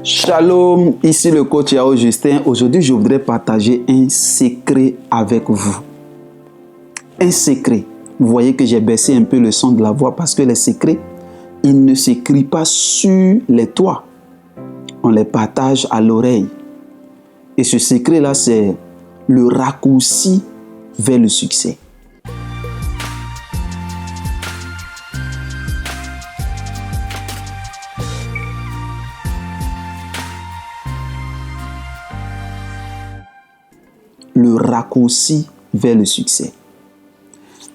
Shalom, ici le coach Yao Justin. Aujourd'hui, je voudrais partager un secret avec vous. Un secret. Vous voyez que j'ai baissé un peu le son de la voix parce que les secrets, ils ne s'écrivent pas sur les toits. On les partage à l'oreille. Et ce secret-là, c'est le raccourci vers le succès. Le raccourci vers le succès.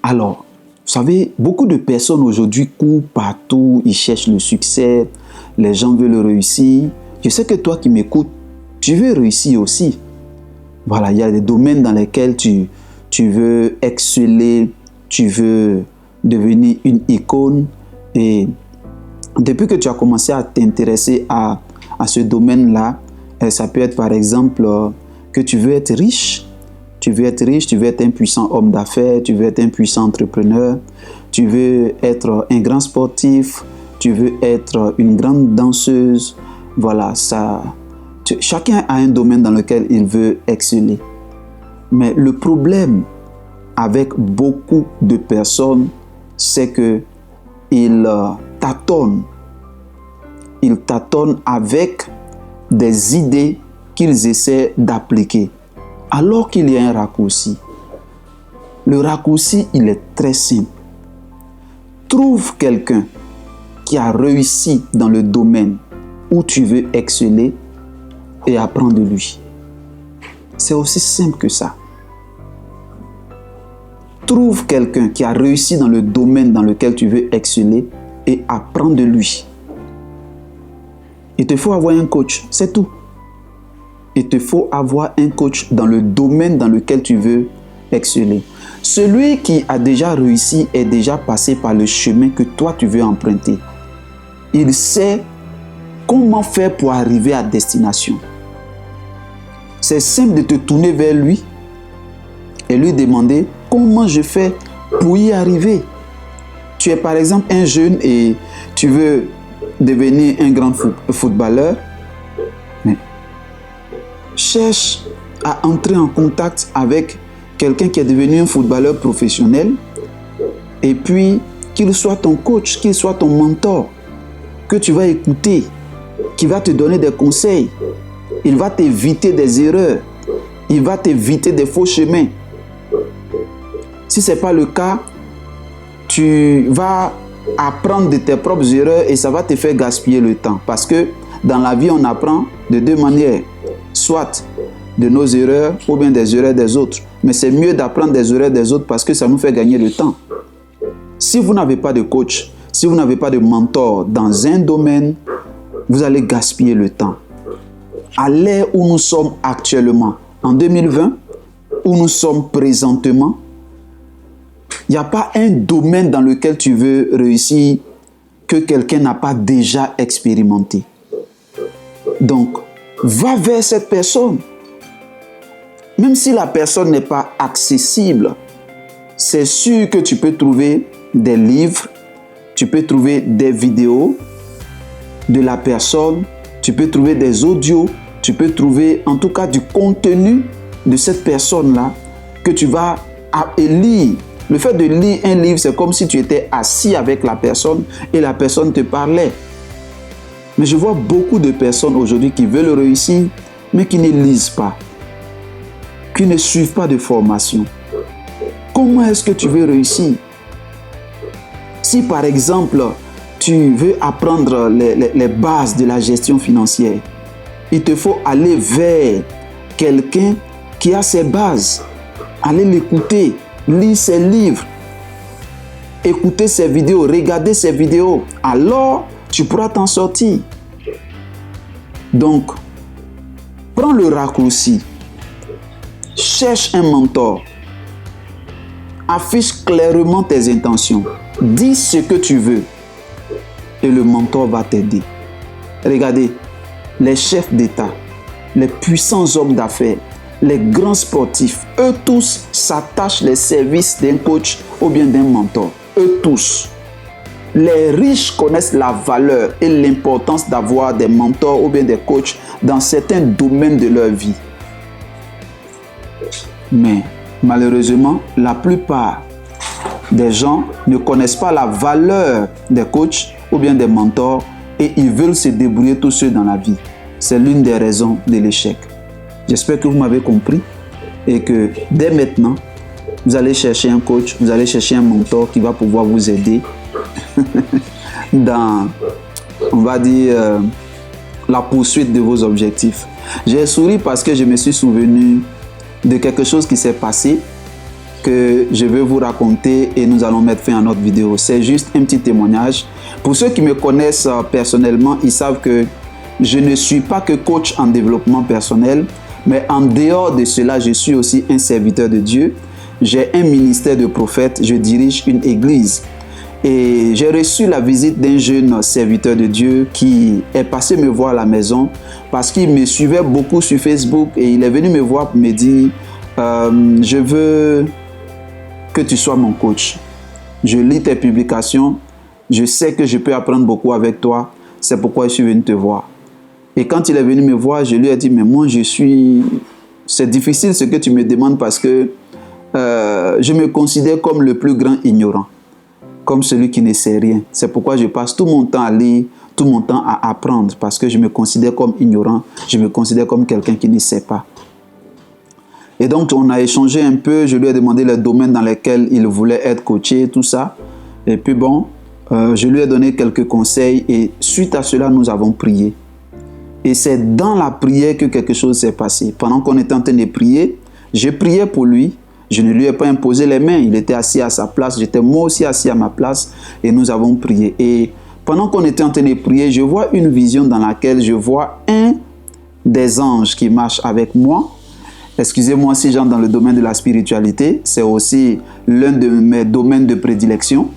Alors, vous savez, beaucoup de personnes aujourd'hui courent partout, ils cherchent le succès, les gens veulent réussir. Je sais que toi qui m'écoutes, tu veux réussir aussi. Voilà, il y a des domaines dans lesquels tu veux exceller, tu veux devenir une icône. Et depuis que tu as commencé à t'intéresser à ce domaine-là, ça peut être par exemple que tu veux être riche. Tu veux être riche, tu veux être un puissant homme d'affaires, tu veux être un puissant entrepreneur, tu veux être un grand sportif, tu veux être une grande danseuse. Voilà, chacun a un domaine dans lequel il veut exceller. Mais le problème avec beaucoup de personnes, c'est qu'ils tâtonnent. Ils tâtonnent avec des idées qu'ils essaient d'appliquer. Alors qu'il y a un raccourci. Le raccourci, il est très simple. Trouve quelqu'un qui a réussi dans le domaine où tu veux exceller et apprends de lui. C'est aussi simple que ça. Trouve quelqu'un qui a réussi dans le domaine dans lequel tu veux exceller et apprends de lui. Il te faut avoir un coach, c'est tout. Il te faut avoir un coach dans le domaine dans lequel tu veux exceller. Celui qui a déjà réussi est déjà passé par le chemin que toi tu veux emprunter. Il sait comment faire pour arriver à destination. C'est simple de te tourner vers lui et lui demander comment je fais pour y arriver. Tu es par exemple un jeune et tu veux devenir un grand footballeur. Cherche à entrer en contact avec quelqu'un qui est devenu un footballeur professionnel et puis qu'il soit ton coach, qu'il soit ton mentor, que tu vas écouter, qui va te donner des conseils. Il va t'éviter des erreurs, il va t'éviter des faux chemins. Si ce n'est pas le cas, tu vas apprendre de tes propres erreurs et ça va te faire gaspiller le temps. Parce que dans la vie, on apprend de deux manières. Soit de nos erreurs ou bien des erreurs des autres. Mais c'est mieux d'apprendre des erreurs des autres parce que ça nous fait gagner le temps. Si vous n'avez pas de coach, si vous n'avez pas de mentor dans un domaine, vous allez gaspiller le temps. À l'ère où nous sommes actuellement, en 2020, où nous sommes présentement, il n'y a pas un domaine dans lequel tu veux réussir que quelqu'un n'a pas déjà expérimenté. Donc, va vers cette personne. Même si la personne n'est pas accessible, c'est sûr que tu peux trouver des livres, tu peux trouver des vidéos de la personne, tu peux trouver des audios, tu peux trouver en tout cas du contenu de cette personne-là que tu vas lire. Le fait de lire un livre, c'est comme si tu étais assis avec la personne et la personne te parlait. Mais je vois beaucoup de personnes aujourd'hui qui veulent réussir, mais qui ne lisent pas, qui ne suivent pas de formation. Comment est-ce que tu veux réussir? Si par exemple, tu veux apprendre les bases de la gestion financière, il te faut aller vers quelqu'un qui a ses bases. Aller l'écouter, lire ses livres, écouter ses vidéos, regarder ses vidéos. Alors, tu pourras t'en sortir. Donc, prends le raccourci. Cherche un mentor. Affiche clairement tes intentions. Dis ce que tu veux. Et le mentor va t'aider. Regardez, les chefs d'État, les puissants hommes d'affaires, les grands sportifs, eux tous s'attachent les services d'un coach ou bien d'un mentor. Eux tous. Les riches connaissent la valeur et l'importance d'avoir des mentors ou bien des coachs dans certains domaines de leur vie. Mais malheureusement, la plupart des gens ne connaissent pas la valeur des coachs ou bien des mentors et ils veulent se débrouiller tout seuls dans la vie. C'est l'une des raisons de l'échec. J'espère que vous m'avez compris et que dès maintenant, vous allez chercher un coach, vous allez chercher un mentor qui va pouvoir vous aider dans, on va dire, la poursuite de vos objectifs. J'ai souri parce que je me suis souvenu de quelque chose qui s'est passé que je vais vous raconter et nous allons mettre fin à notre vidéo. C'est juste un petit témoignage. Pour ceux qui me connaissent personnellement, ils savent que je ne suis pas que coach en développement personnel, mais en dehors de cela, je suis aussi un serviteur de Dieu. J'ai un ministère de prophète, je dirige une église. Et j'ai reçu la visite d'un jeune serviteur de Dieu qui est passé me voir à la maison parce qu'il me suivait beaucoup sur Facebook et il est venu me voir pour me dire je veux que tu sois mon coach. Je lis tes publications, je sais que je peux apprendre beaucoup avec toi, c'est pourquoi je suis venu te voir. Et quand il est venu me voir, je lui ai dit mais moi c'est difficile ce que tu me demandes parce que je me considère comme le plus grand ignorant, comme celui qui ne sait rien. C'est pourquoi je passe tout mon temps à lire, tout mon temps à apprendre, parce que je me considère comme ignorant, je me considère comme quelqu'un qui ne sait pas. Et donc, on a échangé un peu, je lui ai demandé les domaines dans lesquels il voulait être coaché, tout ça. Et puis bon, je lui ai donné quelques conseils et suite à cela, nous avons prié. Et c'est dans la prière que quelque chose s'est passé. Pendant qu'on était en train de prier, j'ai prié pour lui. Je ne lui ai pas imposé les mains, il était assis à sa place, j'étais moi aussi assis à ma place et nous avons prié. Et pendant qu'on était en train de prier, je vois une vision dans laquelle je vois un des anges qui marche avec moi. Excusez-moi si j'entre dans le domaine de la spiritualité, c'est aussi l'un de mes domaines de prédilection.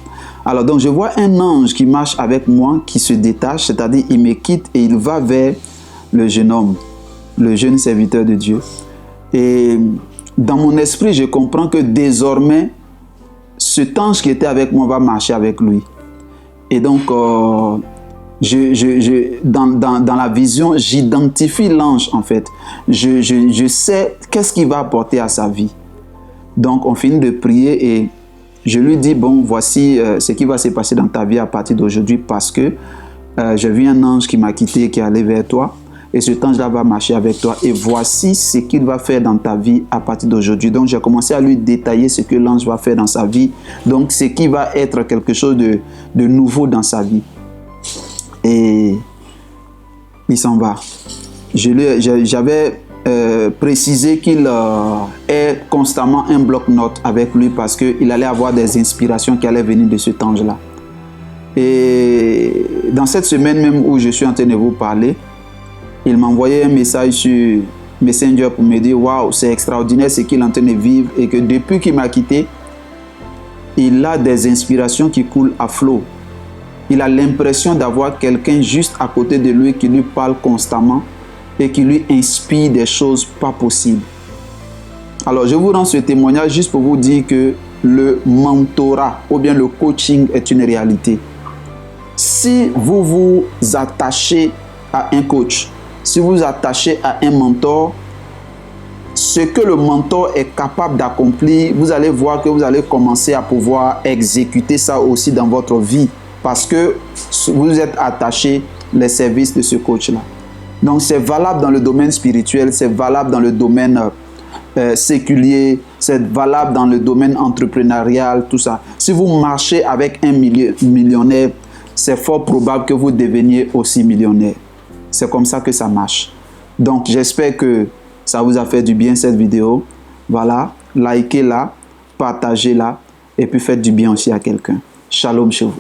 Alors donc je vois un ange qui marche avec moi, qui se détache, c'est-à-dire il me quitte et il va vers le jeune homme, le jeune serviteur de Dieu. Et dans mon esprit, je comprends que désormais, cet ange qui était avec moi va marcher avec lui. Et donc, dans la vision, j'identifie l'ange en fait. Je sais qu'est-ce qu'il va apporter à sa vie. Donc, on finit de prier et je lui dis, bon, voici ce qui va se passer dans ta vie à partir d'aujourd'hui parce que j'ai vu un ange qui m'a quitté, qui est allé vers toi. Et cet ange-là va marcher avec toi. Et voici ce qu'il va faire dans ta vie à partir d'aujourd'hui. Donc, j'ai commencé à lui détailler ce que l'ange va faire dans sa vie. Donc, ce qui va être quelque chose de nouveau dans sa vie. Et il s'en va. J'avais précisé qu'il ait constamment un bloc-notes avec lui parce qu'il allait avoir des inspirations qui allaient venir de cet ange-là. Et dans cette semaine même où je suis en train de vous parler, il m'a envoyé un message sur Messenger pour me dire « Waouh, c'est extraordinaire ce qu'il est en train de vivre et que depuis qu'il m'a quitté, il a des inspirations qui coulent à flot. Il a l'impression d'avoir quelqu'un juste à côté de lui qui lui parle constamment et qui lui inspire des choses pas possibles. » Alors, je vous rends ce témoignage juste pour vous dire que le mentorat ou bien le coaching est une réalité. Si vous vous attachez à un coach, si vous vous attachez à un mentor, ce que le mentor est capable d'accomplir, vous allez voir que vous allez commencer à pouvoir exécuter ça aussi dans votre vie parce que vous êtes attaché les services de ce coach-là. Donc, c'est valable dans le domaine spirituel, c'est valable dans le domaine séculier, c'est valable dans le domaine entrepreneurial, tout ça. Si vous marchez avec un millionnaire, c'est fort probable que vous deveniez aussi millionnaire. C'est comme ça que ça marche. Donc, j'espère que ça vous a fait du bien cette vidéo. Voilà, likez-la, partagez-la et puis faites du bien aussi à quelqu'un. Shalom chez vous.